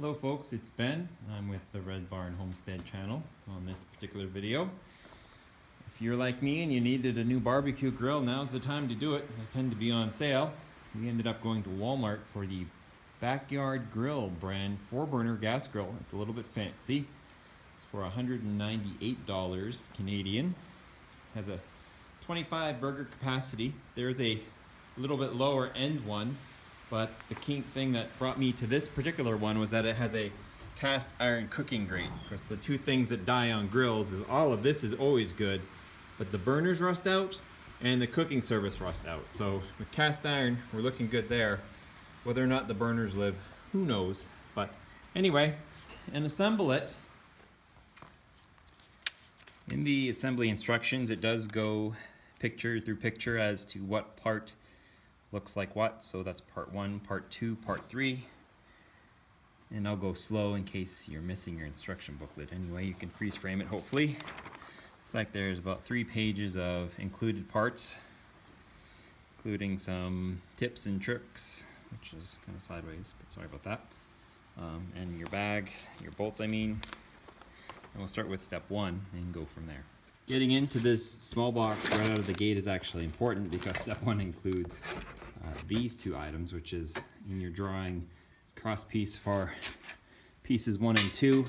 Hello folks, it's Ben. I'm with the Red Barn Homestead channel on this particular video. If you're like me and you needed a new barbecue grill, now's the time to do it. They tend to be on sale. We ended up going to Walmart for the Backyard Grill brand 4-burner gas grill. It's a little bit fancy. It's for $198 Canadian. Has a 25 burger capacity. There's a little bit lower end one, but the key thing that brought me to this particular one was that it has a cast iron cooking grate. Because the two things that die on grills is all of this is always good, but the burners rust out and the cooking surface rust out. So with cast iron, we're looking good there. Whether or not the burners live, who knows? But anyway, and assemble it. In the assembly instructions, it does go picture through picture as to what part looks like what. So that's part 1, part 2, part 3. And I'll go slow in case you're missing your instruction booklet. Anyway, you can freeze frame it hopefully. It's like there's about 3 pages of included parts, including some tips and tricks, which is kind of sideways, but sorry about that. And your bag, your bolts I mean. And we'll start with step 1 and go from there. Getting into this small box right out of the gate is actually important because step 1 includes these 2 items, which is in your drawing cross piece for pieces 1 and 2,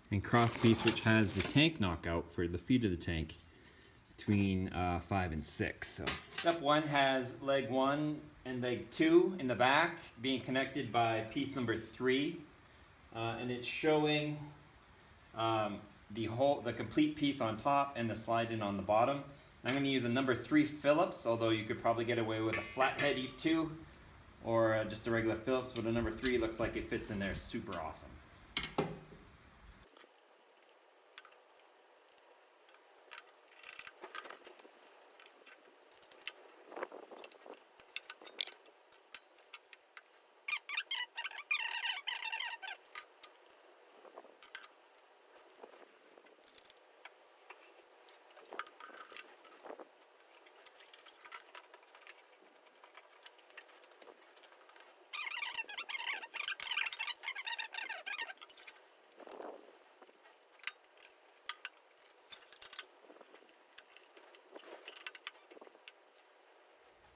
and cross piece which has the tank knockout for the feet of the tank between 5 and 6. So step 1 has leg 1 and leg 2 in the back being connected by piece number 3, and it's showing the complete piece on top and the slide in on the bottom. I'm going to use a number 3 Phillips, although you could probably get away with a flathead E2 or just a regular Phillips, but a number 3 looks like it fits in there super awesome.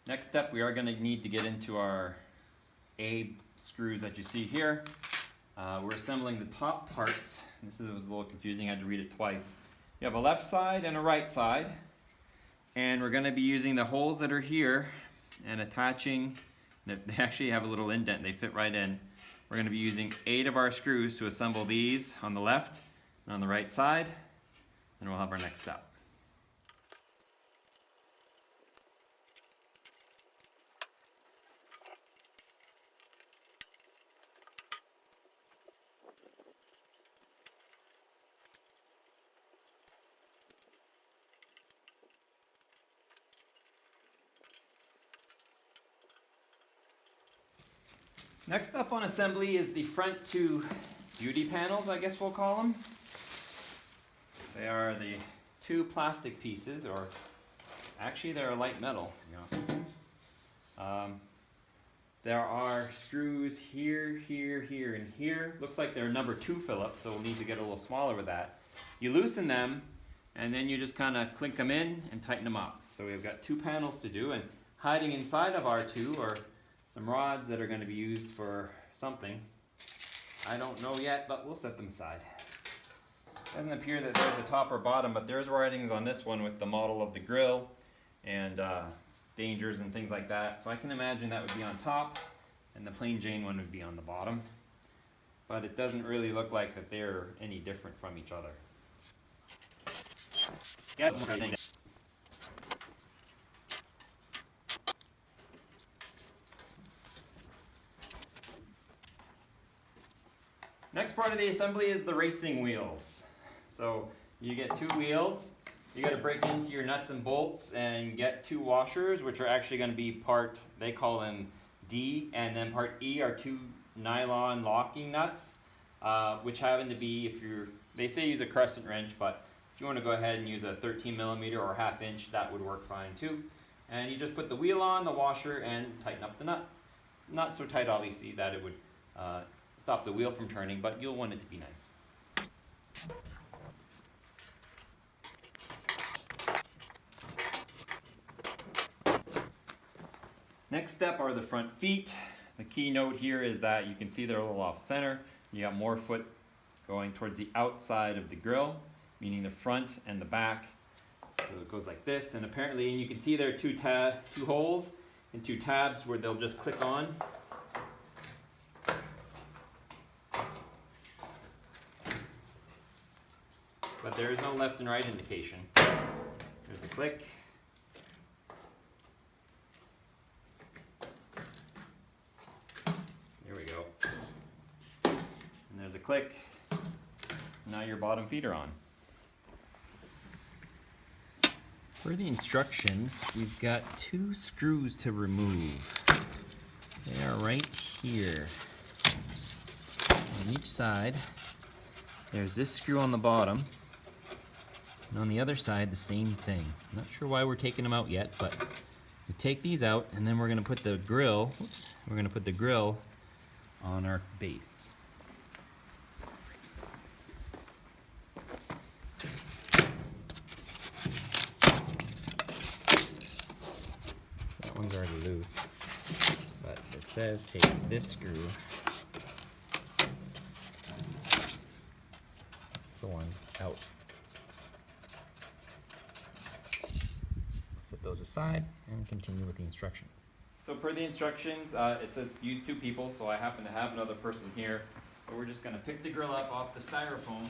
Next step, we are going to need to get into our A screws that you see here. We're assembling the top parts. This was a little confusing, I had to read it twice. You have a left side and a right side, and we're going to be using the holes that are here and attaching. They actually have a little indent, they fit right in. We're going to be using 8 of our screws to assemble these on the left and on the right side, and we'll have our next step. Next up on assembly is the front 2 beauty panels, I guess we'll call them. They are the 2 plastic pieces, or actually they're a light metal, to be honest with you. There are screws here, here, here, and here. Looks like they're number 2 Phillips, so we'll need to get a little smaller with that. You loosen them, and then you just kind of clink them in and tighten them up. So we've got 2 panels to do, and hiding inside of our 2 are some rods that are going to be used for something. I don't know yet, but we'll set them aside. It doesn't appear that there's a top or bottom, but there's writings on this one with the model of the grill and dangers and things like that. So I can imagine that would be on top, and the plain Jane one would be on the bottom. But it doesn't really look like that they're any different from each other. Yeah. Next part of the assembly is the racing wheels. So you get 2 wheels. You got to break into your nuts and bolts and get 2 washers, which are actually going to be part, they call them D, and then part E are 2 nylon locking nuts, which happen to be, they say use a crescent wrench, but if you want to go ahead and use a 13mm or 1/2 inch, that would work fine too. And you just put the wheel on, the washer, and tighten up the nut. Not so tight obviously that it would stop the wheel from turning, but you'll want it to be nice. Next step are the front feet. The key note here is that you can see they're a little off center. You got more foot going towards the outside of the grill, meaning the front and the back. So it goes like this, and apparently, and you can see there are two holes and two tabs where they'll just click on. But there is no left and right indication. There's a click. There we go. And there's a click. Now your bottom feet are on. For the instructions, we've got 2 screws to remove. They are right here. On each side, there's this screw on the bottom, and on the other side, the same thing. I'm not sure why we're taking them out yet, but we take these out, and then we're going to put the grill. We're going to put the grill on our base. That one's already loose, but it says take this screw. That's the one out. Set those aside and continue with the instructions. So per the instructions, it says use 2 people, so I happen to have another person here. But we're just going to pick the grill up off the styrofoam.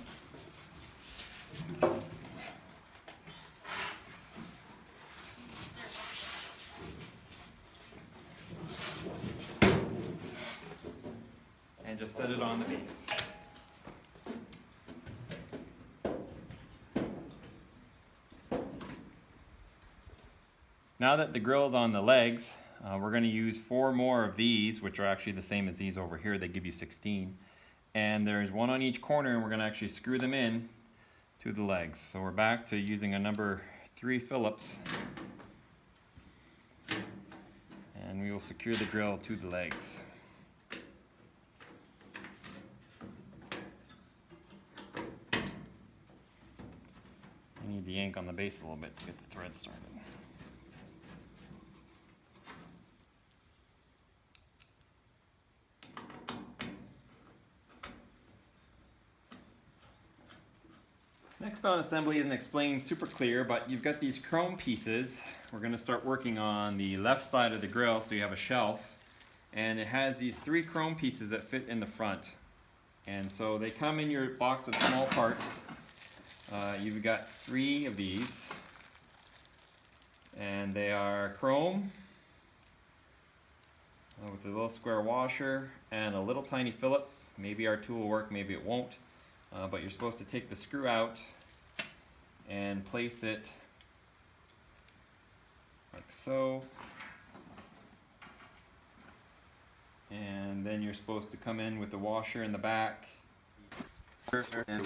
And just set it on the base. Now that the grill is on the legs, we're going to use 4 more of these, which are actually the same as these over here. They give you 16. And there's 1 on each corner, and we're going to actually screw them in to the legs. So we're back to using a number 3 Phillips. And we will secure the grill to the legs. I need to yank on the base a little bit to get the thread started. Next on assembly isn't explained super clear, but you've got these chrome pieces. We're going to start working on the left side of the grill, so you have a shelf. And it has these 3 chrome pieces that fit in the front. And so they come in your box of small parts. You've got 3 of these. And they are chrome with a little square washer and a little tiny Phillips. Maybe our tool will work, maybe it won't. But you're supposed to take the screw out and place it like so. And then you're supposed to come in with the washer in the back. And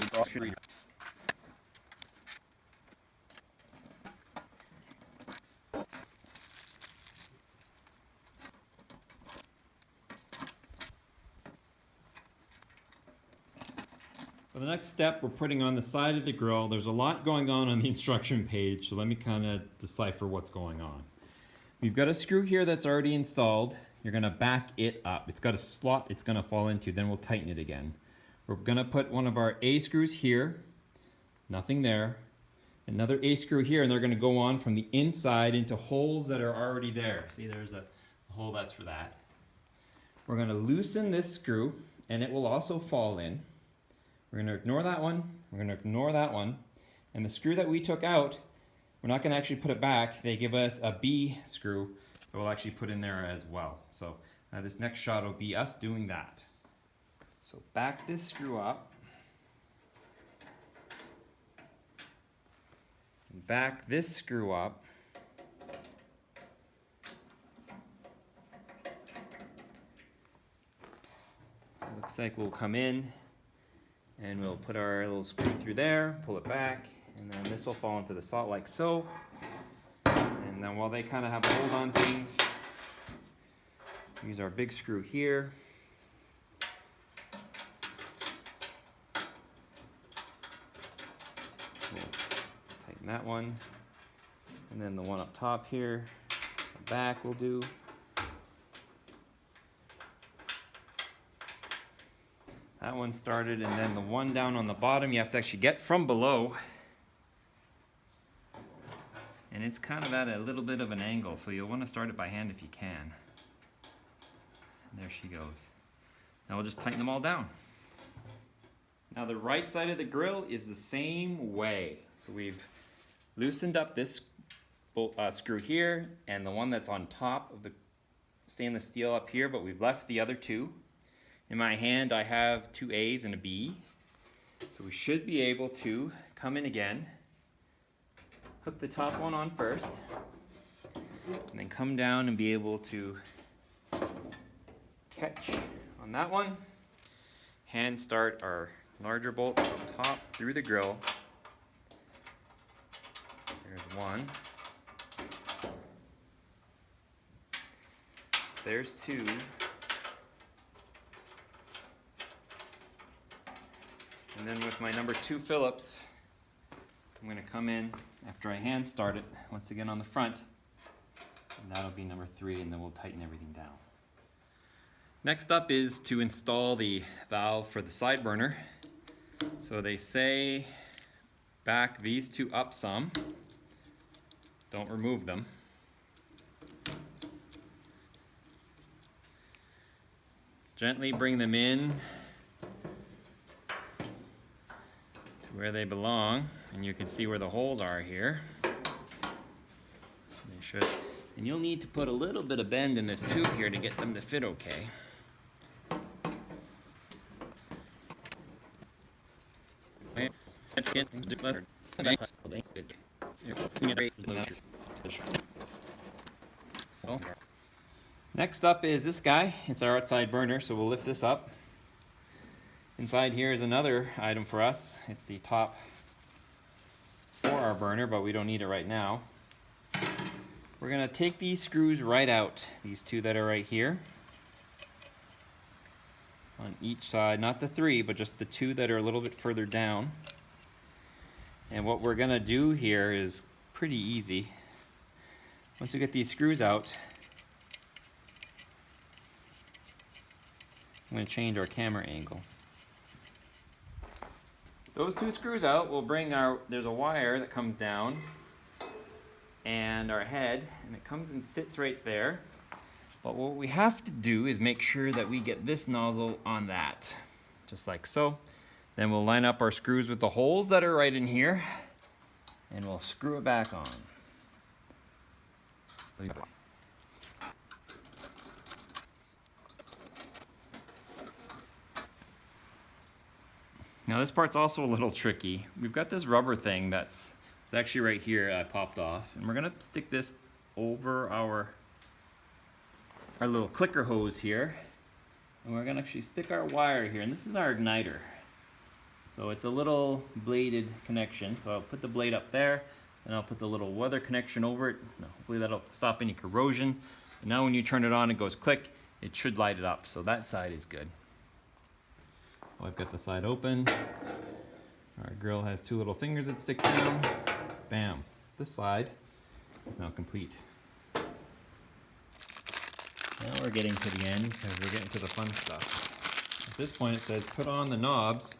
for the next step, we're putting on the side of the grill. There's a lot going on the instruction page, so let me kind of decipher what's going on. We've got a screw here that's already installed. You're going to back it up. It's got a slot it's going to fall into, then we'll tighten it again. We're going to put one of our A screws here, nothing there. Another A screw here, and they're going to go on from the inside into holes that are already there. See, there's a hole that's for that. We're going to loosen this screw, and it will also fall in. We're going to ignore that one, we're going to ignore that one, and the screw that we took out, we're not going to actually put it back. They give us a B screw that we'll actually put in there as well. So this next shot will be us doing that. So back this screw up, and back this screw up, so it looks like we'll come in and we'll put our little screw through there, pull it back, and then this will fall into the slot like so. And then while they kind of have a hold on things, use our big screw here. that one, and then the one up top here, the back will do. That one started, and then the one down on the bottom you have to actually get from below. And it's kind of at a little bit of an angle, so you'll want to start it by hand if you can. And there she goes. Now we'll just tighten them all down. Now the right side of the grill is the same way. So we've loosened up this screw here and the one that's on top of the stainless steel up here, but we've left the other two. In my hand I have two A's and a B. So we should be able to come in again, hook the top one on first, and then come down and be able to catch on that one. Hand start our larger bolts up top through the grill. There's one. There's two. And then with my number 2 Phillips, I'm going to come in after I hand start it once again on the front, and that'll be number 3, and then we'll tighten everything down. Next up is to install the valve for the side burner. So they say back these two up some, don't remove them. Gently bring them in where they belong, and you can see where the holes are here. They should, and you'll need to put a little bit of bend in this tube here to get them to fit okay. Next up is this guy. It's our outside burner, so we'll lift this up. Inside here is another item for us. It's the top for our burner, but we don't need it right now. We're gonna take these screws right out, these two that are right here. On each side, not the 3, but just the 2 that are a little bit further down. And what we're gonna do here is pretty easy. Once we get these screws out, I'm gonna change our camera angle. Those 2 screws out, we'll bring there's a wire that comes down and our head, and it comes and sits right there. But what we have to do is make sure that we get this nozzle on that, just like so. Then we'll line up our screws with the holes that are right in here, and we'll screw it back on. Now this part's also a little tricky. We've got this rubber thing it's actually right here, popped off, and we're gonna stick this over our little clicker hose here, and we're gonna actually stick our wire here, and this is our igniter. So it's a little bladed connection, so I'll put the blade up there, and I'll put the little weather connection over it. Now, hopefully that'll stop any corrosion. And now when you turn it on, it goes click, it should light it up, so that side is good. Well, I've got the side open. Our grill has 2 little fingers that stick down. Bam. This side is now complete. Now we're getting to the end because we're getting to the fun stuff. At this point it says put on the knobs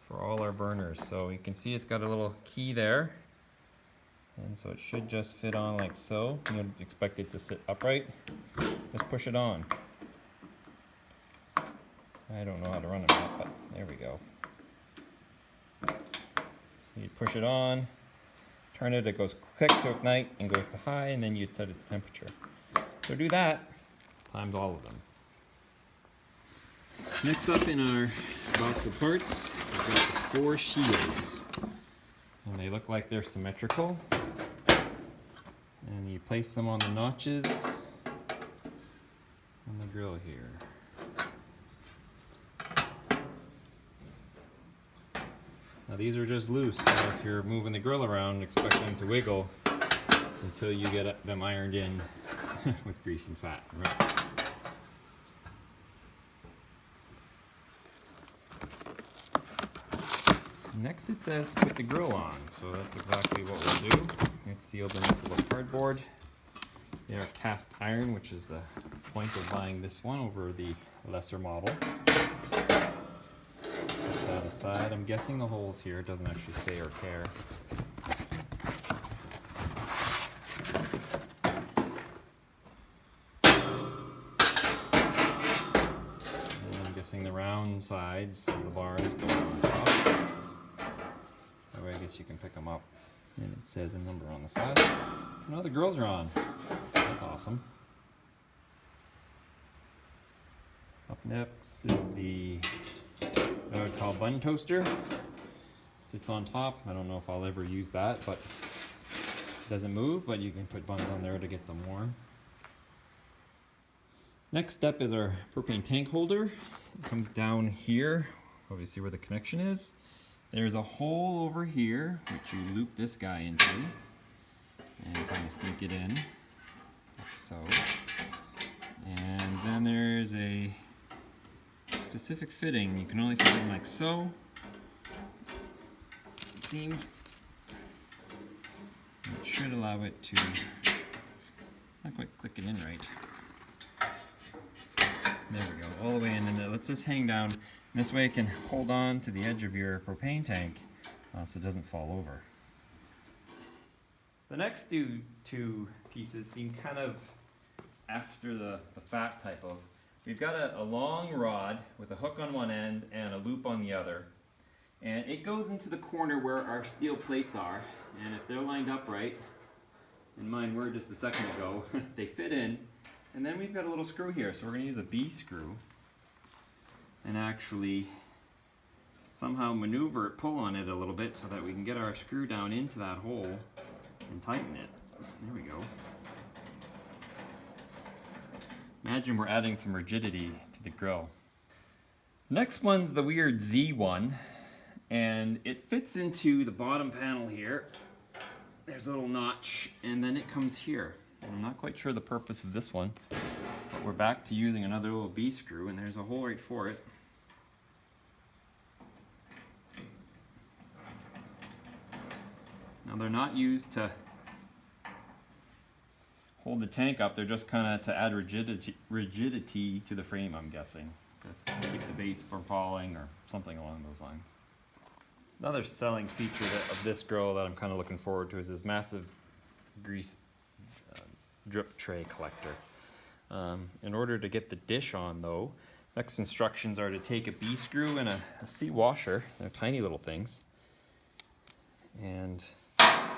for all our burners. So you can see it's got a little key there. And so it should just fit on like so. You would expect it to sit upright. Just push it on. I don't know how to run them yet, but there we go. So you push it on, turn it, it goes click to ignite and goes to high, and then you'd set its temperature. So do that times all of them. Next up in our box of parts, we've got the 4 shields. And they look like they're symmetrical. And you place them on the notches on the grill here. Now these are just loose, so if you're moving the grill around, expect them to wiggle until you get them ironed in with grease and fat and rust. Next it says to put the grill on, so that's exactly what we'll do. It's sealed in this little cardboard. They are cast iron, which is the point of buying this one over the lesser model. Set that aside. I'm guessing the holes here, it doesn't actually say or care. And I'm guessing the round sides of the bars go on top. That way I guess you can pick them up. And it says a number on the side. Now the grills are on. That's awesome. Up next is the what I would call bun toaster. Sits on top. I don't know if I'll ever use that, but it doesn't move, but you can put buns on there to get them warm. Next step is our propane tank holder. It comes down here, obviously where the connection is. There's a hole over here, which you loop this guy into and kind of sneak it in, like so. And then there's a specific fitting. You can only fit in like so. It seems it should allow it to not quite click it in right. There we go, all the way in, and it lets this hang down. And this way it can hold on to the edge of your propane tank so it doesn't fall over. The next two pieces seem kind of after the fat type of. We've got a long rod with a hook on one end and a loop on the other. And it goes into the corner where our steel plates are. And if they're lined up right, and mine were just a second ago, they fit in. And then we've got a little screw here, so we're going to use a B screw and actually somehow maneuver it, pull on it a little bit so that we can get our screw down into that hole and tighten it. There we go. Imagine we're adding some rigidity to the grill. Next one's the weird Z one, and it fits into the bottom panel here. There's a little notch, and then it comes here. And I'm not quite sure the purpose of this one, but we're back to using another little B screw, and there's a hole right for it. Now they're not used to hold the tank up, they're just kind of to add rigidity to the frame, I'm guessing. Just keep the base from falling or something along those lines. Another selling feature of this grill that I'm kind of looking forward to is this massive grease drip tray collector. In order to get the dish on though, next instructions are to take a B screw and a C washer. They're tiny little things. And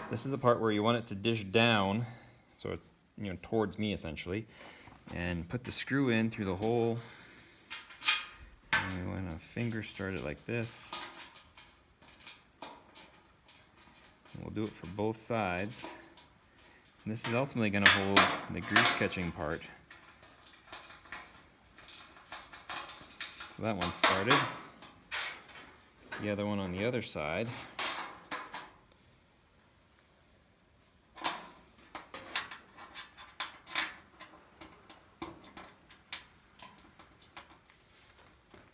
this is the part where you want it to dish down, so it's towards me essentially. And put the screw in through the hole. And we want to finger start it like this. And we'll do it for both sides. And this is ultimately going to hold the grease catching part. So that one's started. The other one on the other side.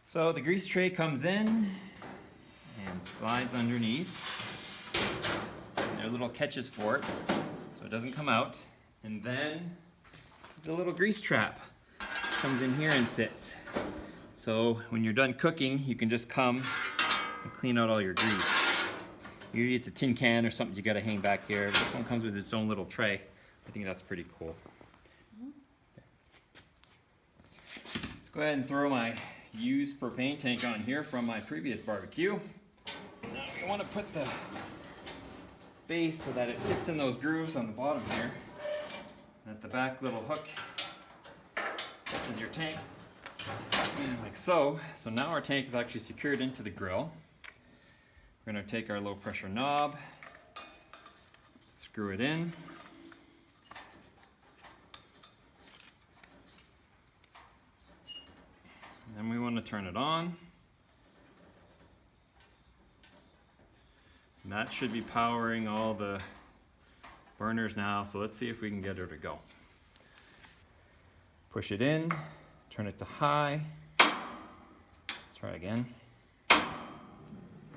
So the grease tray comes in and slides underneath. There are little catches for it, so it doesn't come out. And then the little grease trap comes in here and sits. So when you're done cooking, you can just come and clean out all your grease. Usually it's a tin can or something you gotta hang back here. This one comes with its own little tray. I think that's pretty cool. Let's go ahead and throw my used propane tank on here from my previous barbecue. Now you want to put the base so that it fits in those grooves on the bottom here. And at the back little hook touches your tank like so. So now our tank is actually secured into the grill. We're going to take our low pressure knob, screw it in. Then we want to turn it on. And that should be powering all the burners now, so let's see if we can get her to go. Push it in, turn it to high. Let's try again.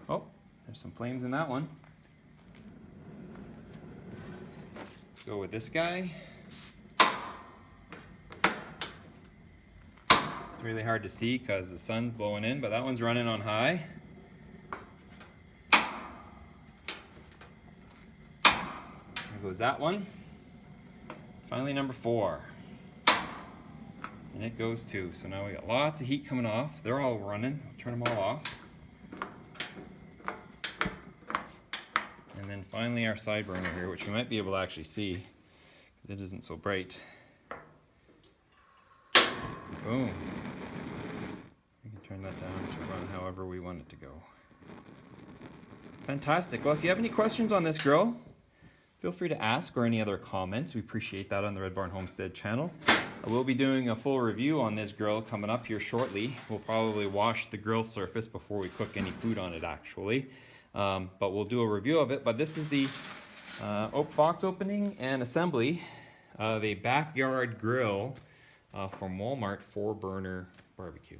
Oh, There's some flames in that one. Let's go with this guy. It's really hard to see because the sun's blowing in, but that one's running on high. There goes that one. Finally, number 4. And it goes too. So now we got lots of heat coming off. They're all running. I'll turn them all off. And then finally our side burner here, which we might be able to actually see because it isn't so bright. Boom. We can turn that down to run however we want it to go. Fantastic. Well, if you have any questions on this grill, feel free to ask, or any other comments. We appreciate that on the Red Barn Homestead channel. I will be doing a full review on this grill coming up here shortly. We'll probably wash the grill surface before we cook any food on it actually. But we'll do a review of it. But this is the box opening and assembly of a backyard grill from Walmart 4-burner barbecue.